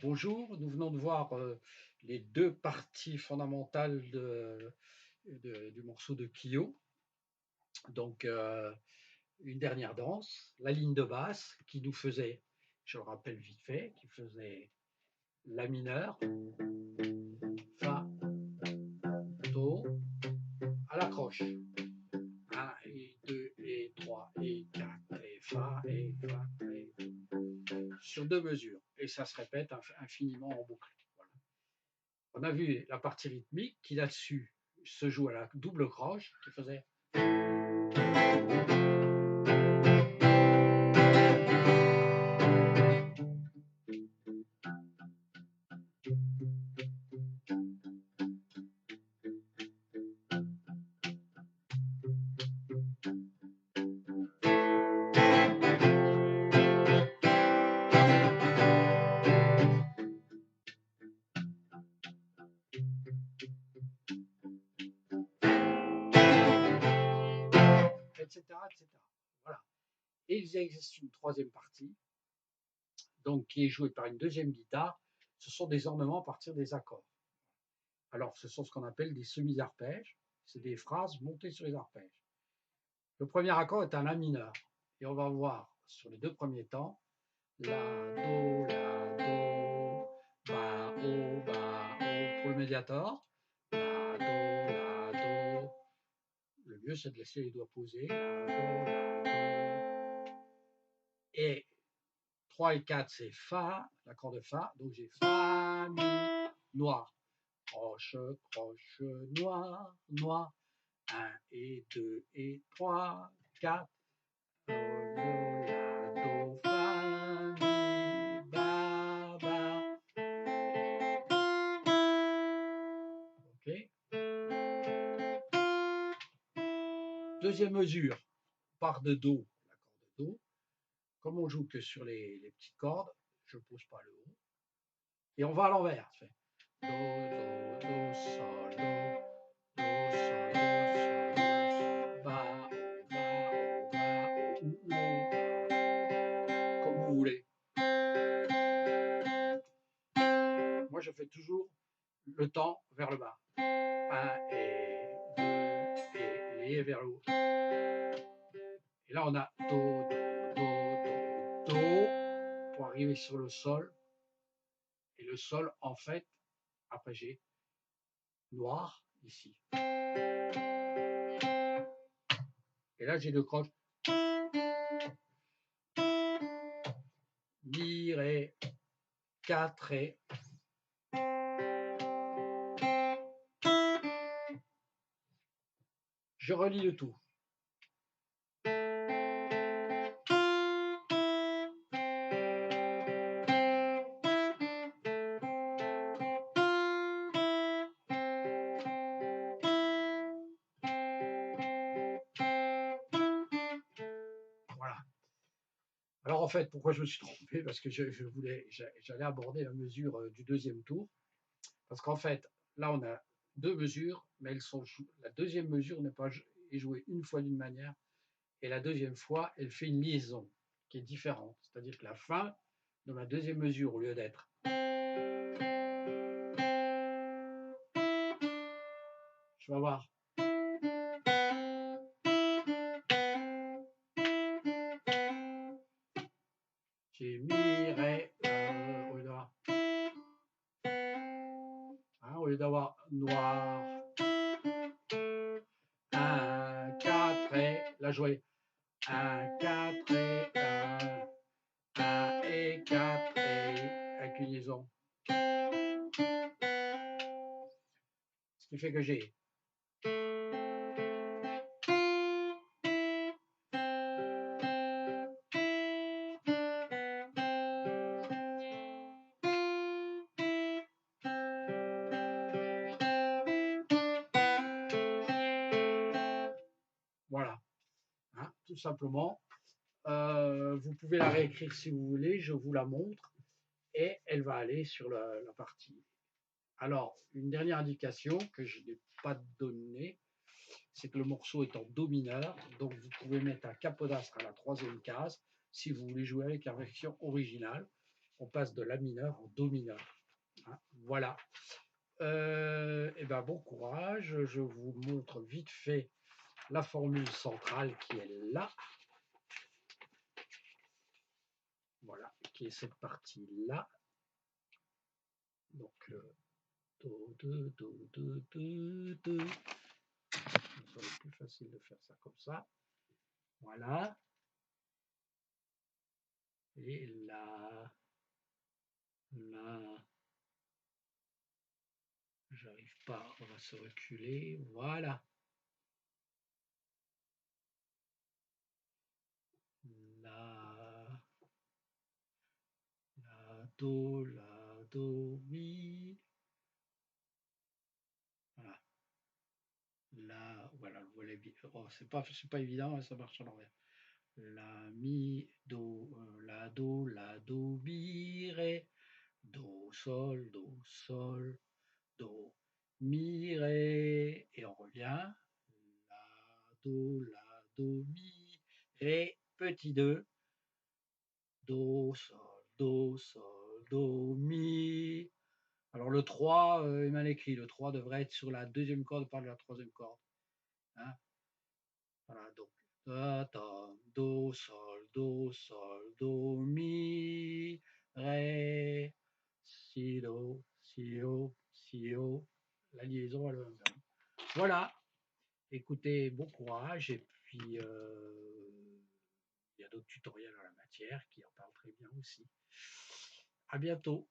Bonjour, nous venons de voir les deux parties fondamentales du morceau de Kyo. Donc, une dernière danse, la ligne de basse qui nous faisait, je le rappelle vite fait, qui faisait la mineur, Fa, Do, à la croche. 1 et 2 et 3 et 4 et Fa et Fa et sur deux mesures. Et ça se répète infiniment en boucle. Voilà. On a vu la partie rythmique qui là-dessus se joue à la double croche qui faisait etc., etc. Voilà. Et il existe une troisième partie, donc qui est jouée par une deuxième guitare. Ce sont des ornements à partir des accords. Alors, ce sont ce qu'on appelle des semi-arpèges. C'est des phrases montées sur les arpèges. Le premier accord est un La mineur. Et on va voir sur les deux premiers temps La, Do, Ba, O, pour le médiator. La, Do. Le mieux, c'est de laisser les doigts posés. La, Do. Et 3 et 4, c'est Fa, l'accord de Fa. Donc j'ai Fa, Mi, noir. Croche, croche, noir, noir. 1 et 2 et 3, 4. Do, la, do, fa, mi, ba. Ok. Deuxième mesure, on part de Do, l'accord de Do. Comme on joue que sur les petites cordes, je ne pose pas le haut. Et on va à l'envers. Do, do, sol, do, sol, ba, ou, comme vous voulez. Moi, je fais toujours le temps vers le bas. 1 et 2 et vers le haut. Et là, on a do pour arriver sur le sol. Et le sol, en fait, après j'ai noir ici. Et là, j'ai deux croches. Mi, ré, 4 ré. Je relis le tout. Voilà. Alors en fait, pourquoi je me suis trompé? Parce que j'allais aborder la mesure du deuxième tour. Parce qu'en fait, là, on a deux mesures, mais la deuxième mesure n'est pas est jouée une fois d'une manière, et la deuxième fois, elle fait une liaison qui est différente. C'est-à-dire que la fin de ma deuxième mesure, au lieu d'être je vais voir. J'ai mi, ré, au lieu d'avoir noir, 1, 4, ré, la jouer. 1, 4, ré, 1 et 4, ré, avec une liaison. Ce qui fait que j'ai voilà, hein, tout simplement. Vous pouvez la réécrire si vous voulez, je vous la montre et elle va aller sur la partie. Alors, une dernière indication que je n'ai pas donnée, c'est que le morceau est en Do mineur, donc vous pouvez mettre un capodastre à la troisième case si vous voulez jouer avec la version originale. on passe de la mineur en do mineur. Hein, voilà. Et ben bon courage. Je vous montre vite fait la formule centrale qui est là. Voilà, qui est cette partie-là. Donc, do, do, do, do, do, do. Ça serait plus facile de faire ça comme ça. Voilà. Et là, là, j'arrive pas, on va se reculer. Voilà. La, la, do, mi. Voilà. La, voilà, le volet. Oh, c'est pas évident, ça marche à l'envers. La, mi, do, la, do, mi, ré. Do, sol, do, mi, ré. Et on revient. La, do, mi, ré, petit 2. Do, do, mi. Alors le 3 est mal écrit. Le 3 devrait être sur la deuxième corde, pas la troisième corde. Hein, voilà, donc do, do, mi, ré, si, do. La liaison, elle va bien. Voilà, écoutez, bon courage. Et puis, il y a d'autres tutoriels en la matière qui en parlent très bien aussi. À bientôt.